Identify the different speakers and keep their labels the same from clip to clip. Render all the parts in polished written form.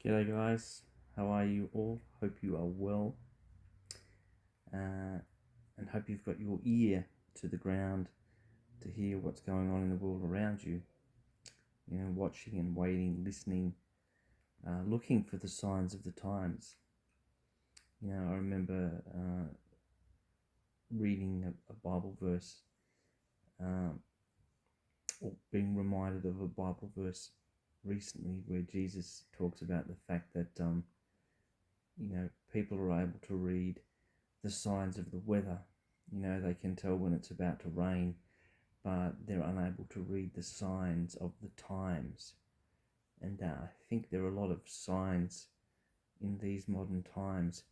Speaker 1: G'day guys, how are you all? Hope you are well, and hope you've got your ear to the ground to hear what's going on in the world around you. Watching and waiting, listening, looking for the signs of the times. I remember reading a Bible verse, or being reminded of a Bible verse recently where Jesus talks about the fact that people are able to read the signs of the weather. They can tell when it's about to rain, but they're unable to read the signs of the times. And I think there are a lot of signs in these modern times.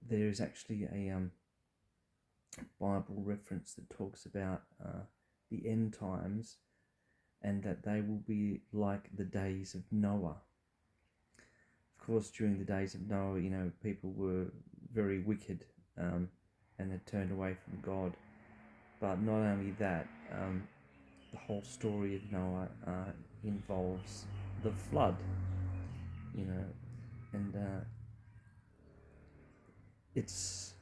Speaker 1: There is actually a Bible reference that talks about the end times, and that they will be like the days of Noah. Of course, during the days of Noah, people were very wicked, and had turned away from God. But not only that, the whole story of Noah involves the flood, and it's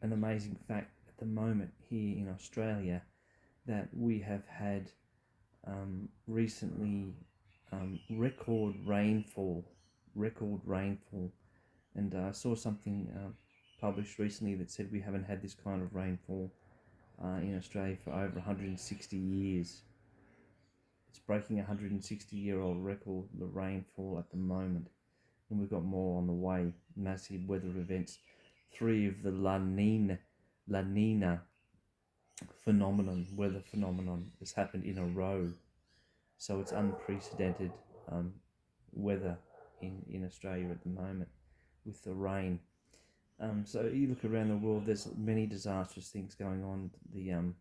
Speaker 1: an amazing fact at the moment here in Australia that we have had recently record rainfall, and I saw something published recently that said we haven't had this kind of rainfall in Australia for over 160 years. It's breaking a 160-year-old record, the rainfall at the moment, and we've got more on the way. Massive weather events. 3 of the La Nina weather phenomenon has happened in a row. So it's unprecedented weather in Australia at the moment with the rain. So you look around the world, there's many disastrous things going on. The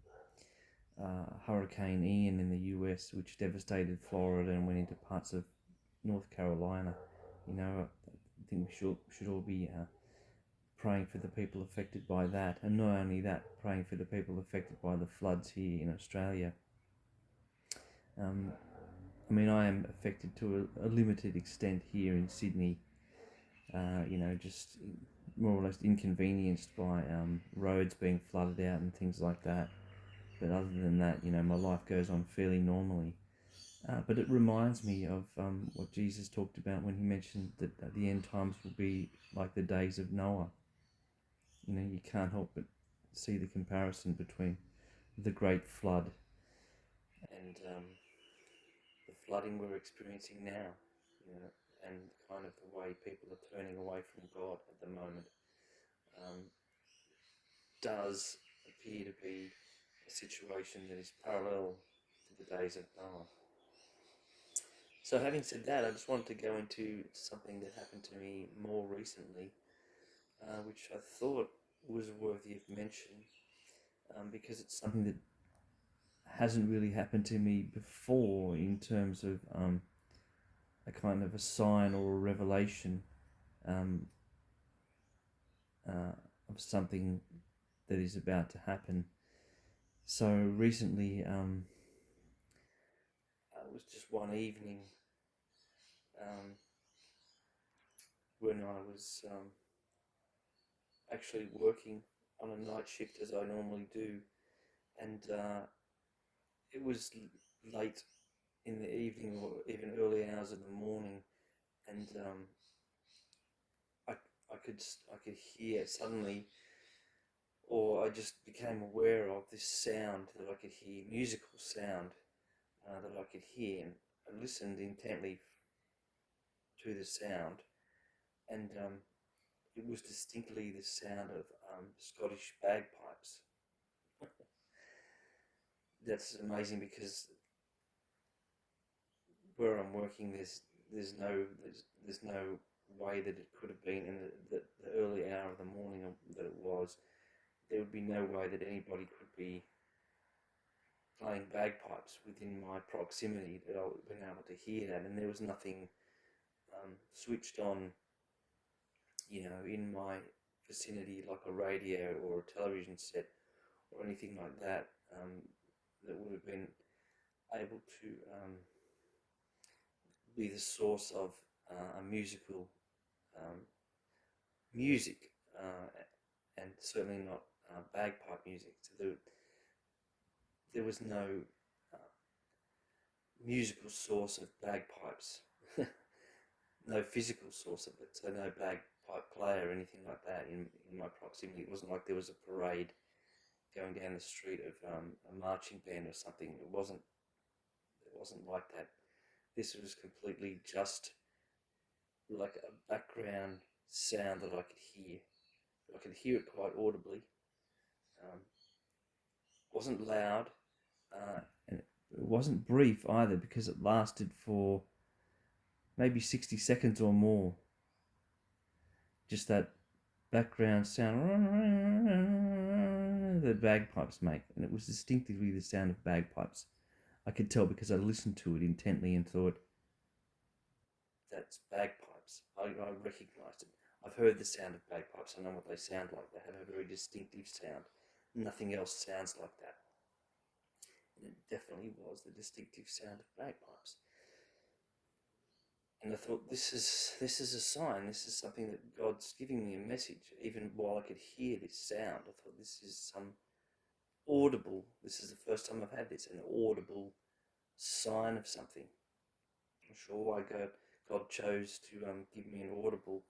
Speaker 1: Hurricane Ian in the US, which devastated Florida and went into parts of North Carolina. I think we should all be praying for the people affected by that, and not only that, praying for the people affected by the floods here in Australia. I am affected to a limited extent here in Sydney, just more or less inconvenienced by roads being flooded out and things like that. But other than that, my life goes on fairly normally. But it reminds me of what Jesus talked about when he mentioned that the end times will be like the days of Noah. You can't help but see the comparison between the great flood and the flooding we're experiencing now, and kind of the way people are turning away from God at the moment does appear to be a situation that is parallel to the days of Noah. So having said that, I just wanted to go into something that happened to me more recently, which I thought was worthy of mention, because it's something that hasn't really happened to me before in terms of a kind of a sign or a revelation um, of something that is about to happen. So recently, it was just one evening when I was actually working on a night shift as I normally do, and it was late in the evening or even early hours of the morning, and I could hear suddenly, or I just became aware of this sound that I could hear, musical sound that I could hear, and I listened intently to the sound, and it was distinctly the sound of Scottish bagpipes. That's amazing because where I'm working, there's no way that it could have been in the early hour of the morning that it was. There would be no way that anybody could be playing bagpipes within my proximity that I would have been able to hear that, and there was nothing switched on, in my vicinity, like a radio or a television set or anything like that, that would have been able to be the source of a musical music, and certainly not bagpipe music. So there was no musical source of bagpipes, no physical source of it, so no bagpipe player or anything like that in my proximity. It wasn't like there was a parade going down the street of a marching band or something. It wasn't like that. This was completely just like a background sound that I could hear. I could hear it quite audibly. Um, wasn't loud, and it wasn't brief either, because it lasted for maybe 60 seconds or more. Just that background sound that bagpipes make, and it was distinctively the sound of bagpipes. I could tell because I listened to it intently and thought, that's bagpipes. I recognised it. I've heard the sound of bagpipes. I know what they sound like. They have a very distinctive sound. Nothing else sounds like that. And it definitely was the distinctive sound of bagpipes. And I thought, this is a sign. This is something that God's giving me a message. Even while I could hear this sound, I thought, this is some audible. This is the first time I've had this, an audible sign of something. I'm not sure why God chose to give me an audible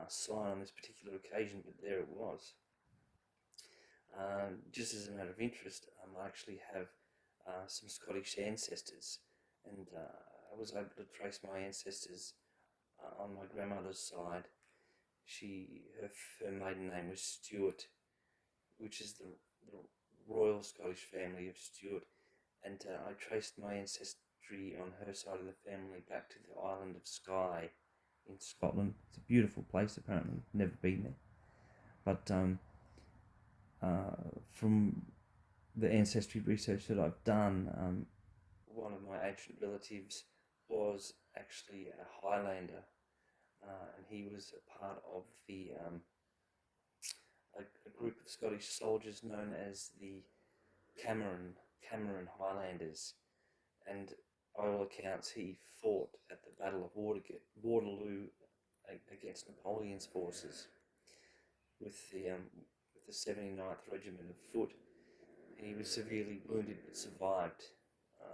Speaker 1: sign on this particular occasion, but there it was. Just as a matter of interest, I actually have some Scottish ancestors, and I was able to trace my ancestors on my grandmother's side. Her maiden name was Stuart, which is the royal Scottish family of Stuart, and I traced my ancestry on her side of the family back to the island of Skye in Scotland. It's a beautiful place, apparently. Never been there, but from the ancestry research that I've done, one of my ancient relatives was actually a Highlander, and he was a part of a group of Scottish soldiers known as the Cameron Highlanders, and by all accounts he fought at the Battle of Waterloo against Napoleon's forces with the 79th Regiment of Foot. He was severely wounded but survived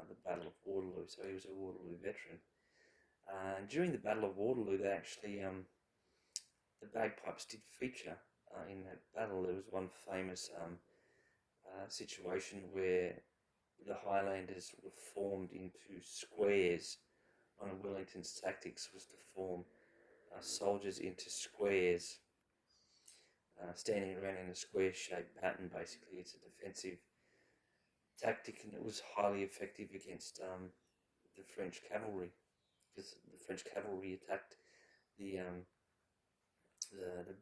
Speaker 1: the Battle of Waterloo, so he was a Waterloo veteran. And during the Battle of Waterloo, they actually the bagpipes did feature in that battle. There was one famous situation where the Highlanders were formed into squares. One of Wellington's tactics was to form soldiers into squares, standing around in a square-shaped pattern. Basically, it's a defensive tactic, and it was highly effective against the French cavalry, because the French cavalry attacked the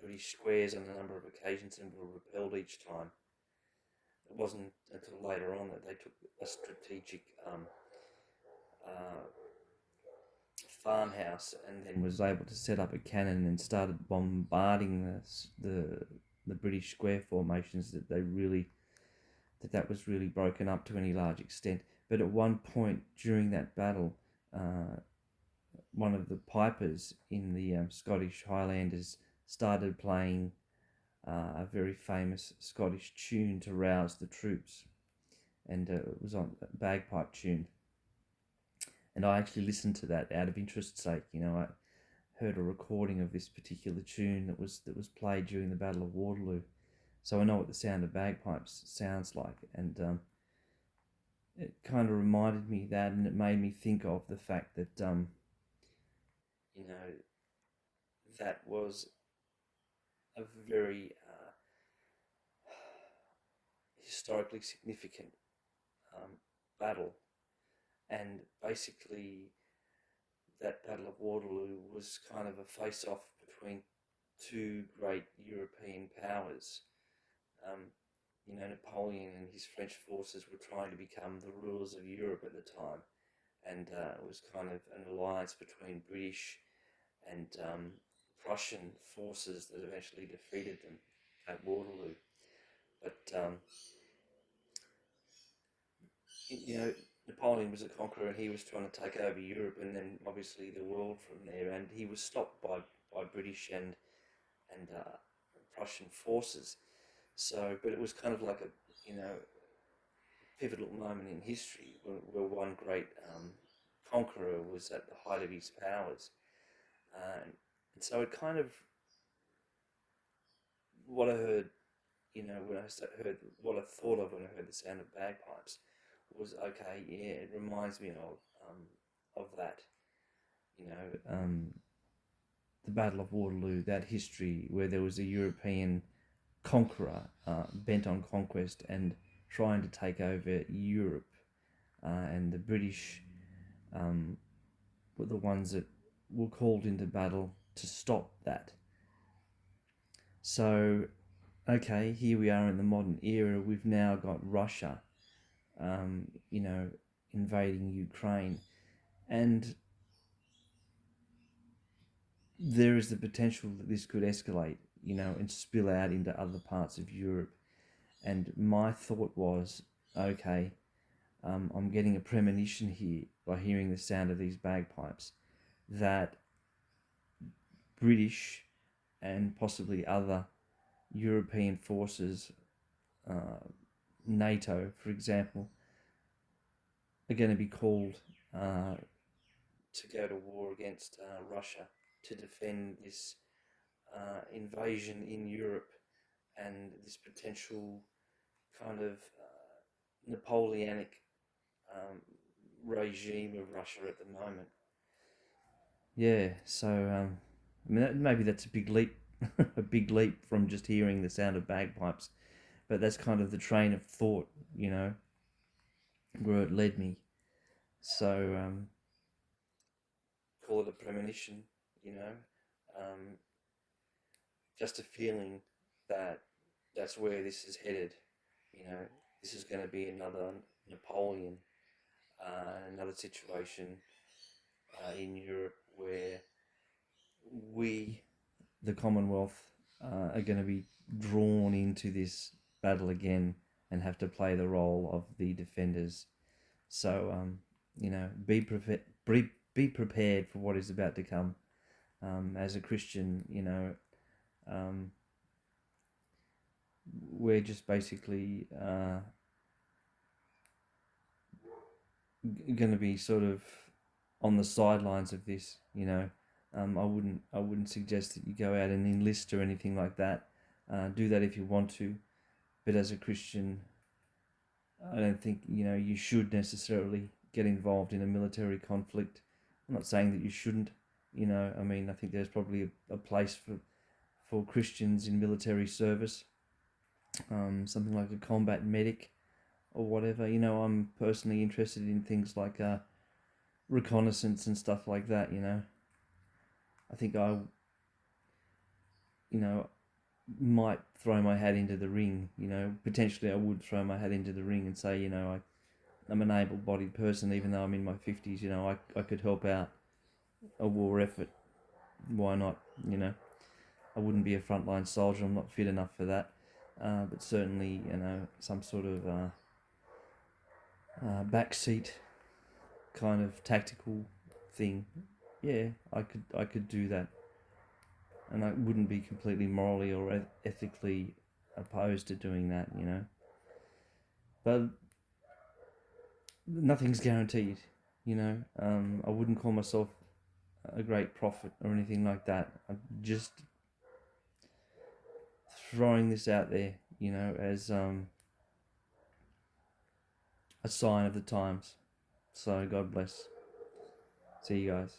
Speaker 1: British squares on a number of occasions and were repelled each time. It wasn't until later on that they took a strategic farmhouse and then was able to set up a cannon and started bombarding the British square formations, that was really broken up to any large extent. But at one point during that battle, one of the pipers in the Scottish Highlanders started playing a very famous Scottish tune to rouse the troops, and it was on a bagpipe tune. And I actually listened to that out of interest's sake. I heard a recording of this particular tune that was played during the Battle of Waterloo, so I know what the sound of bagpipes sounds like, and it kind of reminded me that, and it made me think of the fact that that was a very historically significant battle, and basically that Battle of Waterloo was kind of a face-off between two great European powers. Napoleon and his French forces were trying to become the rulers of Europe at the time, and it was kind of an alliance between British and Prussian forces that eventually defeated them at Waterloo. But Napoleon was a conqueror and he was trying to take over Europe and then obviously the world from there, and he was stopped by British and Prussian forces. So, but it was kind of like a, you know, pivotal moment in history where one great conqueror was at the height of his powers. And so it kind of, what I heard, you know, when I heard, what I thought of when I heard the sound of bagpipes was, okay, yeah, it reminds me of that, you know, the Battle of Waterloo, that history where there was a European conqueror bent on conquest and trying to take over Europe, and the British were the ones that were called into battle to stop that. So, okay, here we are in the modern era. We've now got Russia, you know, invading Ukraine, and there is the potential that this could escalate, you know, and spill out into other parts of Europe. And my thought was, okay, I'm getting a premonition here by hearing the sound of these bagpipes that British and possibly other European forces, NATO, for example, are going to be called to go to war against Russia to defend this invasion in Europe and this potential kind of Napoleonic regime of Russia at the moment. Yeah, so I mean, maybe that's a big leap, a big leap from just hearing the sound of bagpipes, but that's kind of the train of thought, you know, where it led me. So call it a premonition, you know, um, just a feeling that that's where this is headed. You know, this is going to be another Napoleon, another situation in Europe where we, the Commonwealth, are going to be drawn into this battle again and have to play the role of the defenders. So, you know, be prepared for what is about to come. As a Christian, you know, we're just basically going to be sort of on the sidelines of this. You know, I wouldn't suggest that you go out and enlist or anything like that. Do that if you want to, but as a Christian, I don't think, you know, you should necessarily get involved in a military conflict. I'm not saying that you shouldn't. You know, I mean, I think there's probably a place for Christians in military service, something like a combat medic or whatever. You know, I'm personally interested in things like reconnaissance and stuff like that. You know, I think you know, might throw my hat into the ring. You know, potentially I would throw my hat into the ring and say, you know, I'm an able-bodied person, even though I'm in my 50s. You know, I could help out a war effort. Why not? You know, I wouldn't be a frontline soldier. I'm not fit enough for that. But certainly, you know, some sort of backseat kind of tactical thing. Yeah, I could do that, and I wouldn't be completely morally or ethically opposed to doing that. You know, but nothing's guaranteed. You know, I wouldn't call myself a great prophet or anything like that. I'm just throwing this out there, you know, as a sign of the times. So God bless. See you guys.